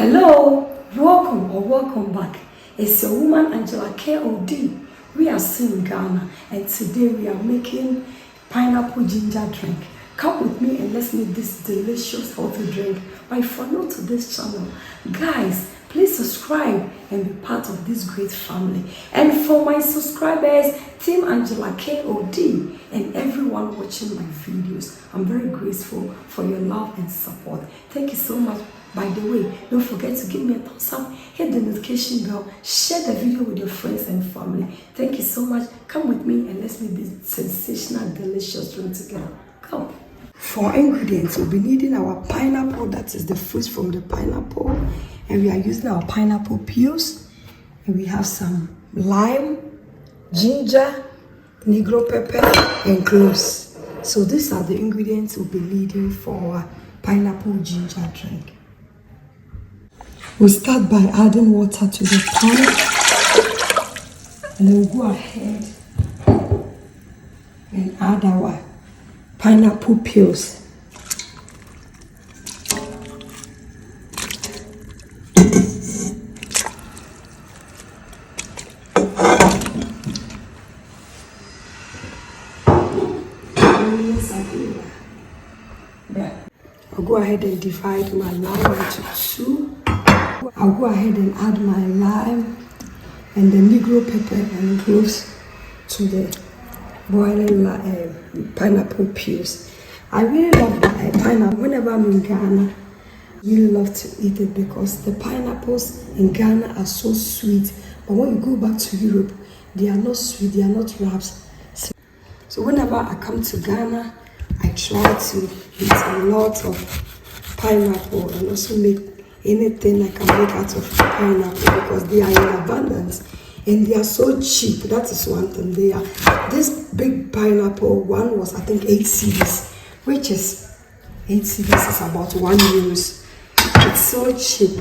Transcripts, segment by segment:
Hello, welcome back. It's your woman Angela KOD. We are still in Ghana and today we are making pineapple ginger drink. Come with me and let's make this delicious healthy drink. But if you're new to this channel, guys, please subscribe and be part of this great family. And for my subscribers, Team Angela KOD and everyone watching my videos, I'm very grateful for your love and support. Thank you so much. By the way, don't forget to give me a thumbs up, hit the notification bell, share the video with your friends and family. Thank you so much. Come with me and let's make this sensational, delicious drink together. Come. For ingredients, we'll be needing our pineapple, that is the fruit from the pineapple. And we are using our pineapple peels. And we have some lime, ginger, NEGRO pepper, and cloves. So these are the ingredients we'll be needing for our pineapple ginger drink. We'll start by adding water to the pan. And then we'll go ahead and add our pineapple peels. I'll go ahead and divide my lime into two. I'll go ahead and add my lime and the NEGRO pepper and cloves to the boiling pineapple peels. I really love pineapple. Whenever I'm in Ghana, I really love to eat it because the pineapples in Ghana are so sweet. But when you go back to Europe, they are not sweet, they are not wraps. So whenever I come to Ghana, I try to eat a lot of pineapple and also make anything I can make out of pineapple because they are in abundance and they are so cheap. That is one thing. They are this big pineapple one was I think 8 cedis, which is 8 cedis is about €1. It's so cheap.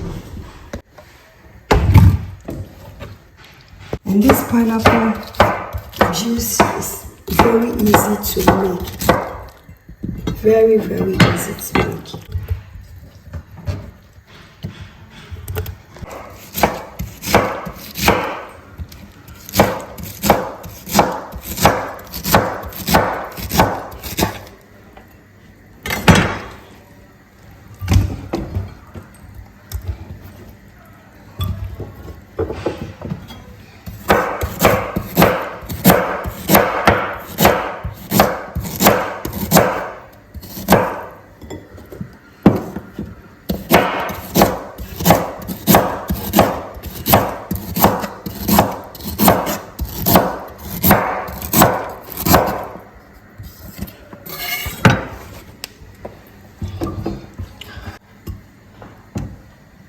And this pineapple juice is very easy to make. Very easy to make.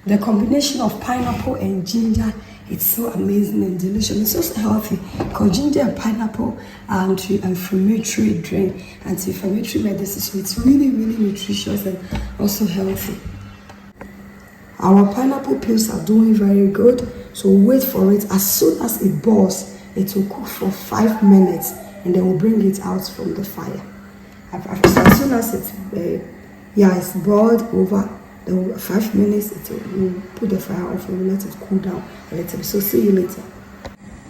The combination of pineapple and ginger, it's so amazing and delicious. It's also healthy because ginger and pineapple are anti-inflammatory drink, anti-inflammatory medicine. So it's really nutritious and also healthy. Our pineapple peels are doing very good. So wait for it. As soon as it boils, it will cook for 5 minutes and then we'll bring it out from the fire. So as soon as it's boiled over, 5 minutes, we'll put the fire off and we'll let it cool down a little bit. So see you later.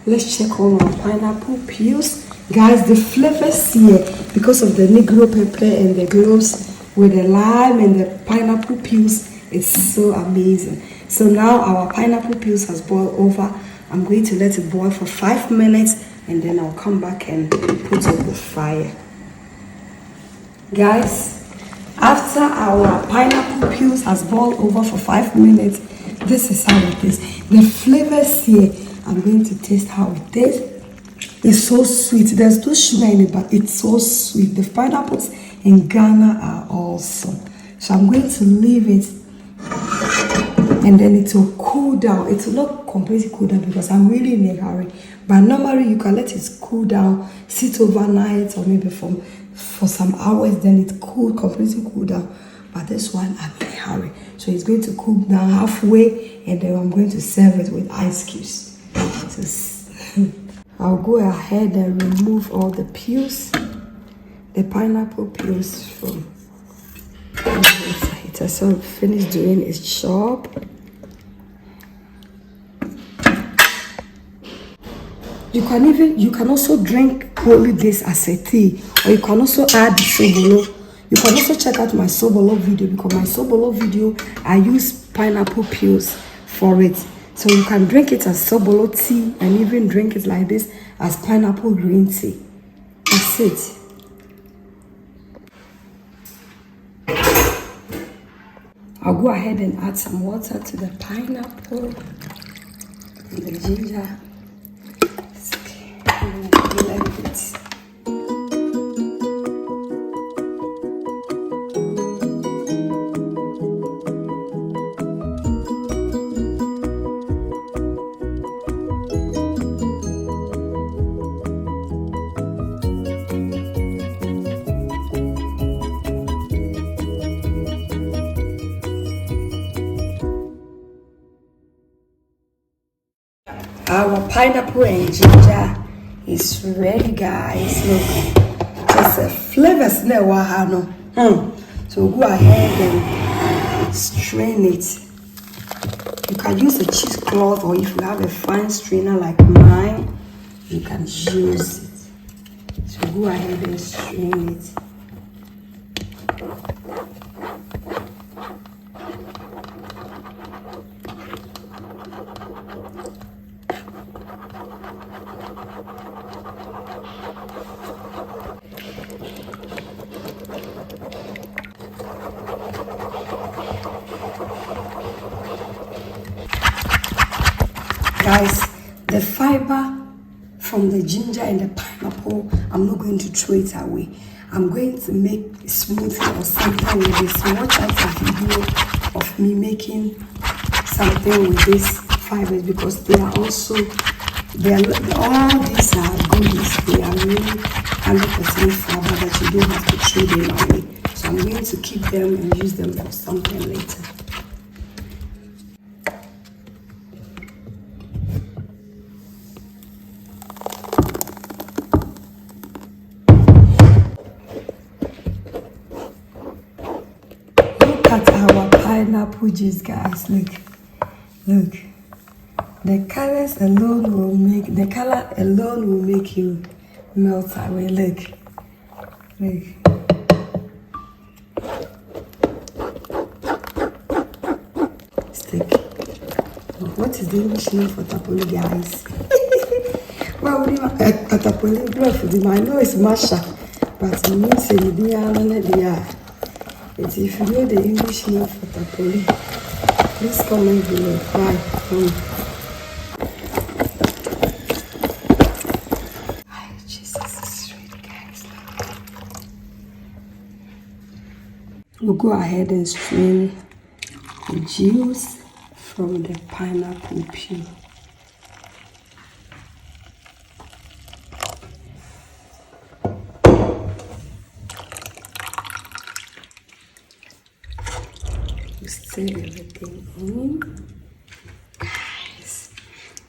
Let's check on our pineapple peels. Guys, the flavors here, because of the NEGRO pepper and the cloves with the lime and the pineapple peels, it's so amazing. So now our pineapple peels has boiled over. I'm going to let it boil for 5 minutes and then I'll come back and put on the fire. Guys, after our pineapple peels has boiled over for 5 minutes, this is how it is. The flavors here, I'm going to taste how it is. It's so sweet. There's no sugar in it, but it's so sweet. The pineapples in Ghana are awesome. So I'm going to leave it and then it will cool down. It will not completely cool down because I'm really in a hurry. But normally you can let it cool down, sit overnight or maybe for some hours, then it completely cool down. But this one I'm in a hurry, so it's going to cool down halfway and then I'm going to serve it with ice cubes. So I'll go ahead and remove all the peels, the pineapple peels from it. So finished doing its job. You can also drink only this as a tea, or you can also add sobolo. You can also check out my sobolo video, because my sobolo video I use pineapple peels for it. So you can drink it as sobolo tea and even drink it like this as pineapple green tea. That's it. I'll go ahead and add some water to the pineapple and the ginger. Blend it. Our pineapple and ginger is ready, guys. Look, just a flavors no. So go ahead and strain it. You can use a cheesecloth, or if you have a fine strainer like mine, you can use it. So go ahead and strain it. Guys, the fiber from the ginger and the pineapple, I'm not going to throw it away. I'm going to make a smoothie or something with this. So watch out a video of me making something with these fibers, because they are also, all these are goodies. They are really 100% fiber that you don't have to throw them away. So I'm going to keep them and use them for something later. At our pineapple juice, guys. Look, the color alone will make you melt away. Look. Stick. What is the English name for tapoli, guys? Well, tapoli bluff. I know it's masha, but it means a if you know the English name for tapoli, please comment below. Bye. Jesus is ready, guys. We'll go ahead and strain the juice from the pineapple peel. Stir everything in. Guys,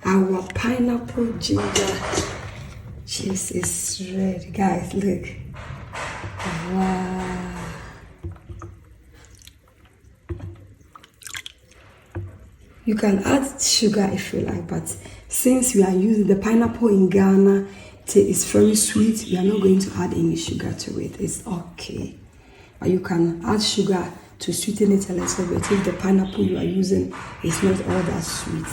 our pineapple ginger juice is ready. Guys, look. Wow. You can add sugar if you like, but since we are using the pineapple in Ghana, it's very sweet. We are not going to add any sugar to it. It's okay. But you can add sugar to sweeten it a little bit if the pineapple you are using is not all that sweet.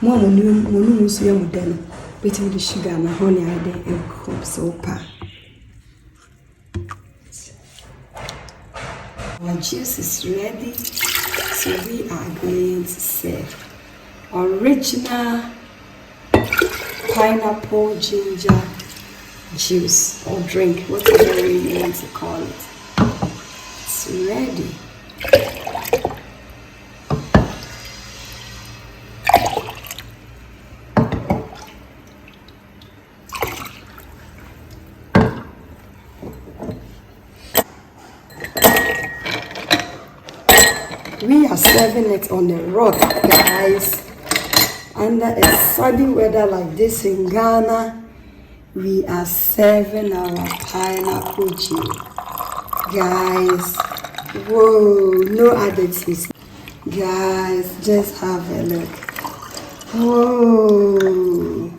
More when you use them, better with the sugar and honey and then egg crops opa. Our juice is ready, so we are going to serve original pineapple ginger juice or drink, whatever you want to call it. It's ready. We are serving it on the road, guys. Under a sunny weather like this in Ghana, we are serving our pineapple juice. Guys, whoa, no additives. Guys, just have a look. Whoa,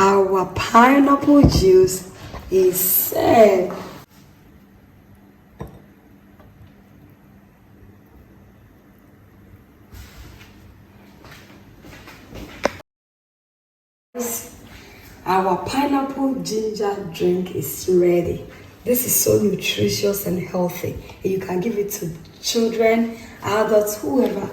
our pineapple juice is served. Our pineapple ginger drink is ready. This is so nutritious and healthy. You can give it to children, adults, whoever,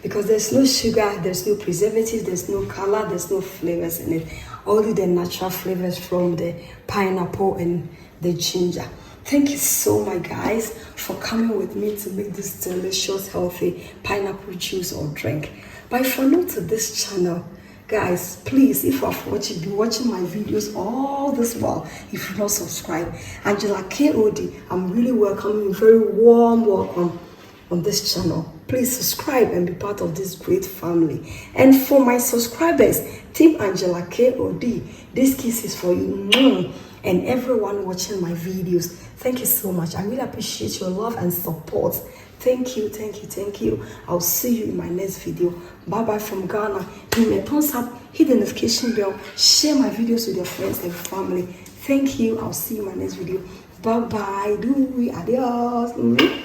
because there's no sugar, there's no preservative, there's no color, there's no flavors in it. Only the natural flavors from the pineapple and the ginger. Thank you so much, guys, for coming with me to make this delicious, healthy pineapple juice or drink. But if you're new to this channel, guys, please, if you have been watching my videos all this while, if you're not subscribed, Angela KOD, I'm really welcoming you, very warm welcome on this channel. Please subscribe and be part of this great family. And for my subscribers, Team Angela KOD, this kiss is for you and everyone watching my videos. Thank you so much. I really appreciate your love and support. Thank you, thank you, thank you. I'll see you in my next video. Bye bye from Ghana. Give me a thumbs up, hit the notification bell, share my videos with your friends and family. Thank you. I'll see you in my next video. Bye bye. Adios.